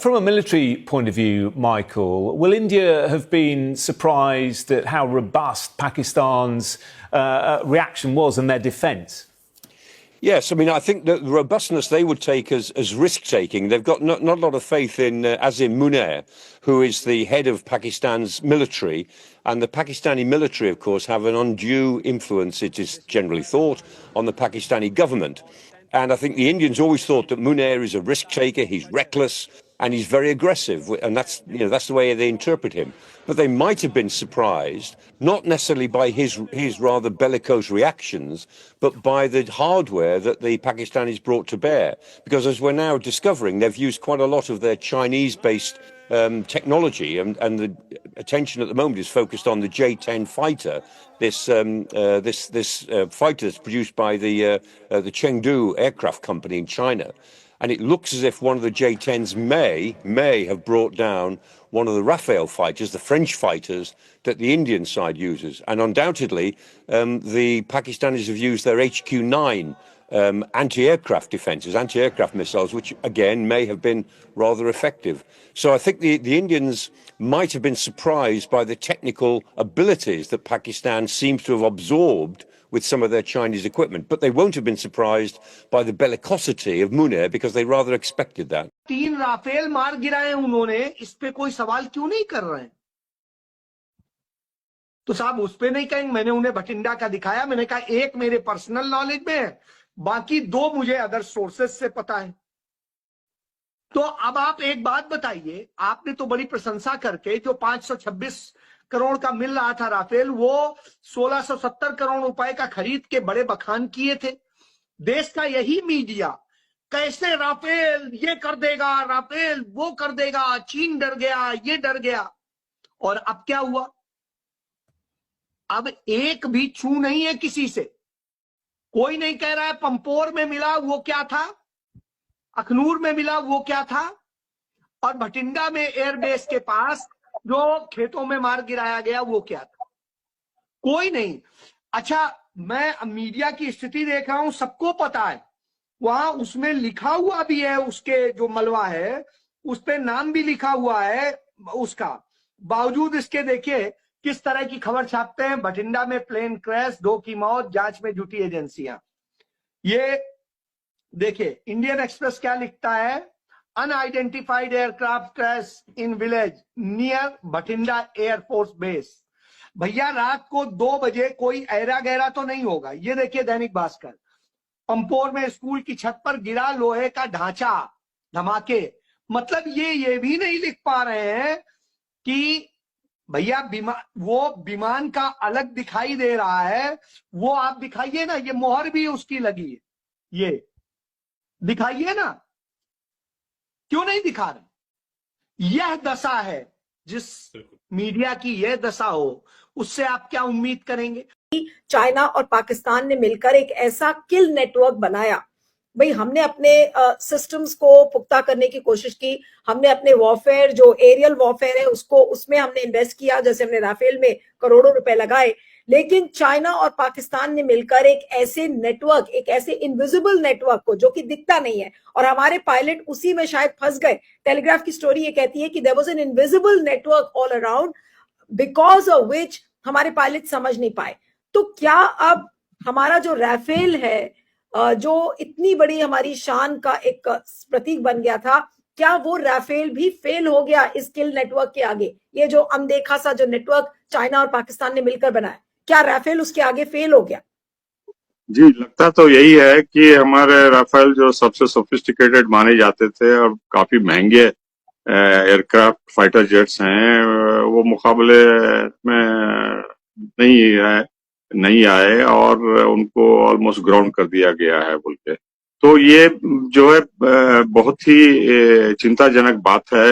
From a military point of view, Michael, will India have been surprised at how robust Pakistan's reaction was and their defence? Yes, I mean, I think that the robustness they would take as risk-taking. They've got not a lot of faith in Azim Munir, who is the head of Pakistan's military. And the Pakistani military, of course, have an undue influence, it is generally thought, on the Pakistani government. And I think the Indians always thought that Munir is a risk-taker, he's reckless, and he's very aggressive, and that's the way they interpret him. But they might have been surprised, not necessarily by his rather bellicose reactions, but by the hardware that the Pakistanis brought to bear. Because as we're now discovering, they've used quite a lot of their Chinese-based technology, and the attention at the moment is focused on the J-10 fighter. This fighter is produced by the Chengdu Aircraft Company in China. And it looks as if one of the J-10s may have brought down one of the Rafale fighters, the French fighters that the Indian side uses. And undoubtedly, the Pakistanis have used their HQ-9 anti-aircraft defences, anti-aircraft missiles, which again may have been rather effective. So I think the Indians might have been surprised by the technical abilities that Pakistan seems to have absorbed with some of their Chinese equipment, but they won't have been surprised by the bellicosity of Munir because they rather expected that. 3 Rafale मार गिराए उन्होंने, इस पे कोई सवाल क्यों नहीं कर रहे हैं? तो साहब उस पे नहीं कहेंगे, मैंने उन्हें भटिंडा का दिखाया, मैंने कहा एक मेरे पर्सनल नॉलेज में है, बाकी 2 मुझे अदर सोर्सेस से पता है। तो अब आप एक बात बताइए, आपने तो बड़ी प्रशंसा करके जो 526 करोड़ का मिल रहा था राफेल, वो 1670 करोड़ रुपए का खरीद के बड़े बखान किए थे। देश का यही मीडिया कैसे राफेल ये कर देगा, राफेल वो कर देगा, चीन डर गया, ये डर गया। और अब क्या हुआ? अब एक भी छू नहीं है किसी से, कोई नहीं कह रहा है पंपोर में मिला वो क्या था, अखनूर में मिला वो क्या था, और भटिंडा में एयरबेस के पास जो खेतों में मार गिराया गया वो क्या था, कोई नहीं। अच्छा, मैं मीडिया की स्थिति देख रहा हूं, सबको पता है, वहां उसमें लिखा हुआ भी है, उसके जो मलबा है उस पे नाम भी लिखा हुआ है उसका। बावजूद इसके देखिए किस तरह की खबर छापते हैं, भटिंडा में प्लेन क्रैश, 2 की मौत, जांच में जुटी एजेंसियां। ये देखिए इंडियन एक्सप्रेस क्या लिखता है, unidentified aircraft crash in village near Bathinda air force base. भैया रात को 2 बजे कोई ऐरा गहरा तो नहीं होगा। ये देखिए दैनिक भास्कर, पंपोर में स्कूल की छत पर गिरा लोहे का ढांचा, धमाके। मतलब ये भी नहीं लिख पा रहे हैं कि भैया वो विमान का अलग दिखाई दे रहा है, वो आप दिखाइए ना, ये मोहर भी उसकी लगी है, ये दिखाइए ना, क्यों नहीं दिखा रहे? यह दशा है, जिस मीडिया की यह दशा हो उससे आप क्या उम्मीद करेंगे? चाइना और पाकिस्तान ने मिलकर एक ऐसा किल नेटवर्क बनाया। भाई हमने अपने सिस्टम्स को पुख्ता करने की कोशिश की, हमने अपने वॉरफेयर जो एरियल वॉरफेयर है उसमें हमने इन्वेस्ट किया, जैसे हमने राफेल में करोड़ों रुपए लगाए। लेकिन चाइना और पाकिस्तान ने मिलकर एक ऐसे नेटवर्क, एक ऐसे इनविजिबल नेटवर्क को, जो कि दिखता नहीं है, और हमारे पायलट उसी में शायद फंस गए। टेलीग्राफ की स्टोरी ये कहती है कि there was an invisible network all around because of which हमारे पायलट समझ नहीं पाए। तो क्या अब हमारा जो राफेल है, जो इतनी बड़ी हमारी शान का एक प्रतीक बन गया था, क्या वो राफेल भी फेल हो गया इस किल नेटवर्क के आगे? ये जो अनदेखा सा जो नेटवर्क चाइना और पाकिस्तान ने मिलकर बनाया, क्या राफेल उसके आगे फेल हो गया? जी, लगता तो यही है कि हमारे राफेल जो सबसे सोफिस्टिकेटेड माने जाते थे और काफी महंगे एयरक्राफ्ट फाइटर जेट्स हैं, वो मुकाबले में नहीं आए और उनको ऑलमोस्ट ग्राउंड कर दिया गया है बोल के। तो ये जो है बहुत ही चिंताजनक बात है।